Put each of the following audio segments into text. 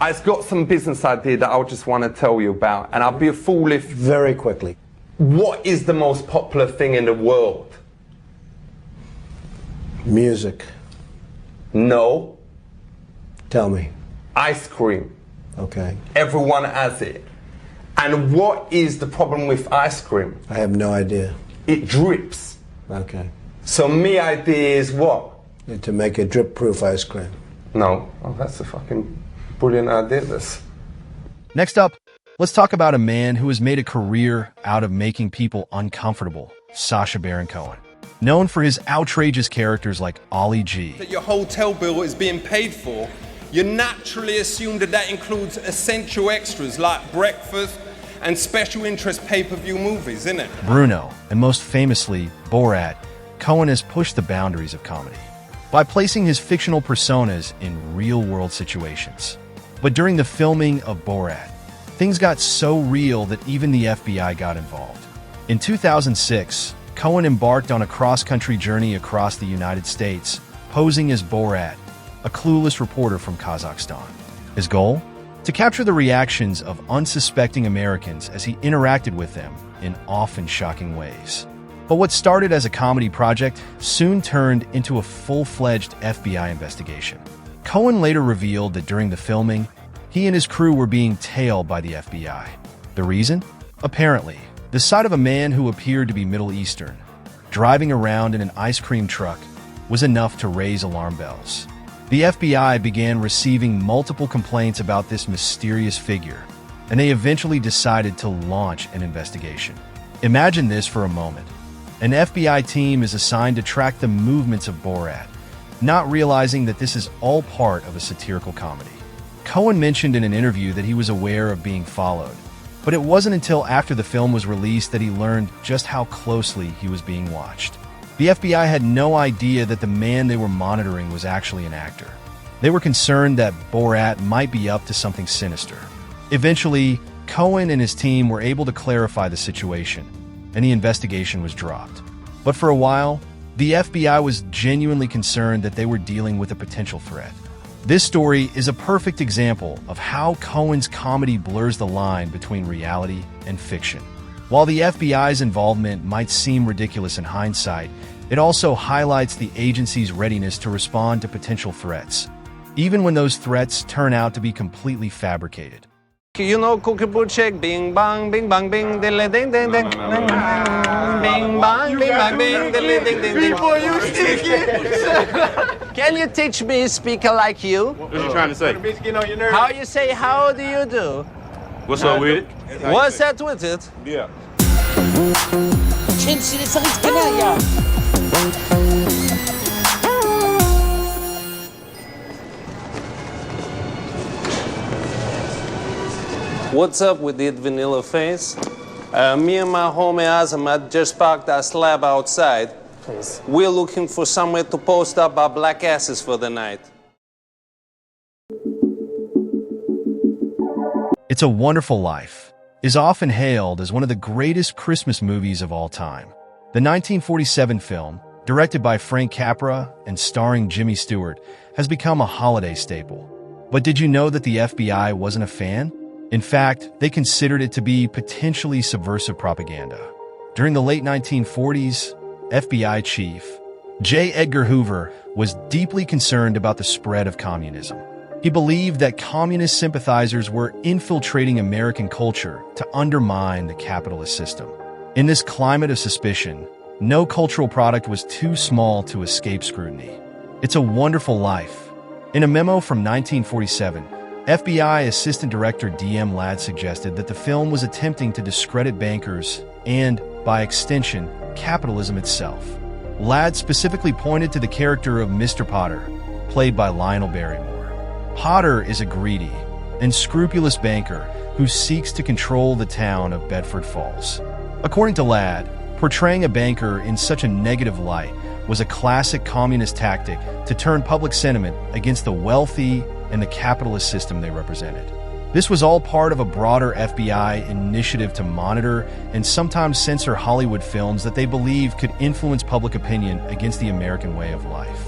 I've got some business idea that I just want to tell you about, and I'll be a fool if... Very quickly. What is the most popular thing in the world? Music. No. Tell me. Ice cream. Okay. Everyone has it. And what is the problem with ice cream? I have no idea. It drips. Okay. So my idea is what? To make a drip-proof ice cream. No. Oh, that's a fucking brilliant idea, this. Next up, let's talk about a man who has made a career out of making people uncomfortable, Sacha Baron Cohen. Known for his outrageous characters like Ollie G. That your hotel bill is being paid for, you naturally assume that that includes essential extras like breakfast and special interest pay-per-view movies, innit? Bruno, and most famously, Borat, Cohen has pushed the boundaries of comedy by placing his fictional personas in real-world situations. But during the filming of Borat, things got so real that even the FBI got involved. In 2006, Cohen embarked on a cross-country journey across the United States, posing as Borat, a clueless reporter from Kazakhstan. His goal? To capture the reactions of unsuspecting Americans as he interacted with them in often shocking ways. But what started as a comedy project soon turned into a full-fledged FBI investigation. Cohen later revealed that during the filming, he and his crew were being tailed by the FBI. The reason? Apparently, the sight of a man who appeared to be Middle Eastern, driving around in an ice cream truck, was enough to raise alarm bells. The FBI began receiving multiple complaints about this mysterious figure, and they eventually decided to launch an investigation. Imagine this for a moment. An FBI team is assigned to track the movements of Borat, not realizing that this is all part of a satirical comedy. Cohen mentioned in an interview that he was aware of being followed, but it wasn't until after the film was released that he learned just how closely he was being watched. The FBI had no idea that the man they were monitoring was actually an actor. They were concerned that Borat might be up to something sinister. Eventually, Cohen and his team were able to clarify the situation, and the investigation was dropped. But for a while, the FBI was genuinely concerned that they were dealing with a potential threat. This story is a perfect example of how Cohen's comedy blurs the line between reality and fiction. While the FBI's involvement might seem ridiculous in hindsight, it also highlights the agency's readiness to respond to potential threats, even when those threats turn out to be completely fabricated. You know, cookie boot check, bing bang, bing bang, bing, ding ding ding ding, bing bang, bing bang, bing, ding ding ding ding. Boy, you sticky. Can you teach me a speaker like you? What are you trying to say? How you say, how do you do? What's up with it? What's that with it? Yeah. What's up with it, vanilla face? Me and my homie Azamat just parked our slab outside. Please. We're looking for somewhere to post up our black asses for the night. It's a Wonderful Life is often hailed as one of the greatest Christmas movies of all time. The 1947 film, directed by Frank Capra and starring Jimmy Stewart, has become a holiday staple. But did you know that the FBI wasn't a fan? In fact, they considered it to be potentially subversive propaganda. During the late 1940s, FBI Chief J. Edgar Hoover was deeply concerned about the spread of communism. He believed that communist sympathizers were infiltrating American culture to undermine the capitalist system. In this climate of suspicion, no cultural product was too small to escape scrutiny. It's a Wonderful Life. In a memo from 1947, FBI Assistant Director D.M. Ladd suggested that the film was attempting to discredit bankers and, by extension, capitalism itself. Ladd specifically pointed to the character of Mr. Potter, played by Lionel Barrymore. Potter is a greedy and scrupulous banker who seeks to control the town of Bedford Falls. According to Ladd, portraying a banker in such a negative light was a classic communist tactic to turn public sentiment against the wealthy and the capitalist system they represented. This was all part of a broader FBI initiative to monitor and sometimes censor Hollywood films that they believed could influence public opinion against the American way of life.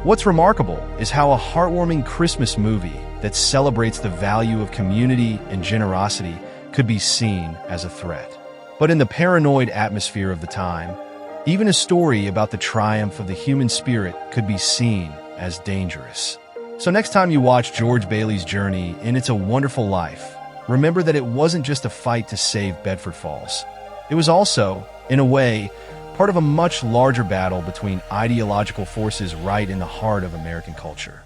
What's remarkable is how a heartwarming Christmas movie that celebrates the value of community and generosity could be seen as a threat. But in the paranoid atmosphere of the time, even a story about the triumph of the human spirit could be seen as dangerous. So next time you watch George Bailey's journey in It's a Wonderful Life, remember that it wasn't just a fight to save Bedford Falls. It was also, in a way, part of a much larger battle between ideological forces right in the heart of American culture.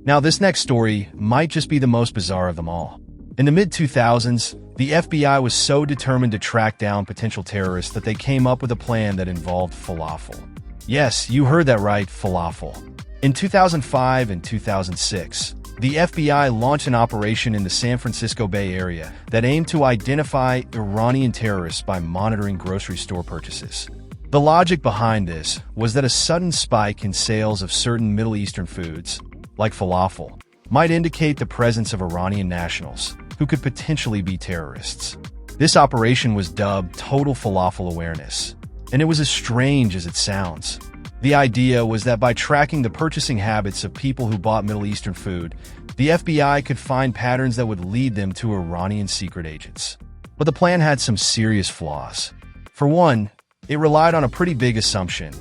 Now, this next story might just be the most bizarre of them all. In the mid-2000s, the FBI was so determined to track down potential terrorists that they came up with a plan that involved falafel. Yes, you heard that right, falafel. In 2005 and 2006, the FBI launched an operation in the San Francisco Bay Area that aimed to identify Iranian terrorists by monitoring grocery store purchases. The logic behind this was that a sudden spike in sales of certain Middle Eastern foods, like falafel, might indicate the presence of Iranian nationals who could potentially be terrorists. This operation was dubbed Total Falafel Awareness, and it was as strange as it sounds. The idea was that by tracking the purchasing habits of people who bought Middle Eastern food, the FBI could find patterns that would lead them to Iranian secret agents. But the plan had some serious flaws. For one, it relied on a pretty big assumption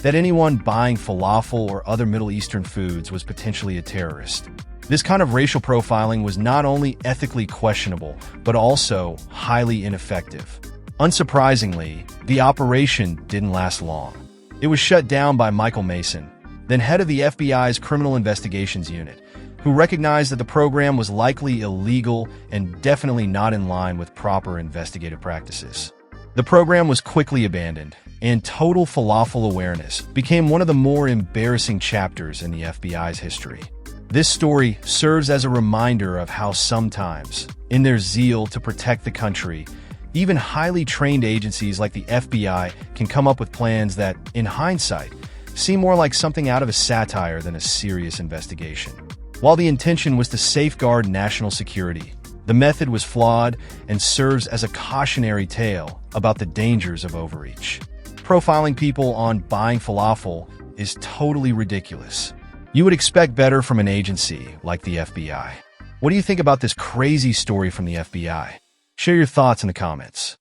that anyone buying falafel or other Middle Eastern foods was potentially a terrorist. This kind of racial profiling was not only ethically questionable, but also highly ineffective. Unsurprisingly, the operation didn't last long. It was shut down by Michael Mason, then head of the FBI's Criminal Investigations Unit, who recognized that the program was likely illegal and definitely not in line with proper investigative practices. The program was quickly abandoned, and Total Falafel Awareness became one of the more embarrassing chapters in the FBI's history. This story serves as a reminder of how sometimes, in their zeal to protect the country, even highly trained agencies like the FBI can come up with plans that, in hindsight, seem more like something out of a satire than a serious investigation. While the intention was to safeguard national security, the method was flawed and serves as a cautionary tale about the dangers of overreach. Profiling people on buying falafel is totally ridiculous. You would expect better from an agency like the FBI. What do you think about this crazy story from the FBI? Share your thoughts in the comments.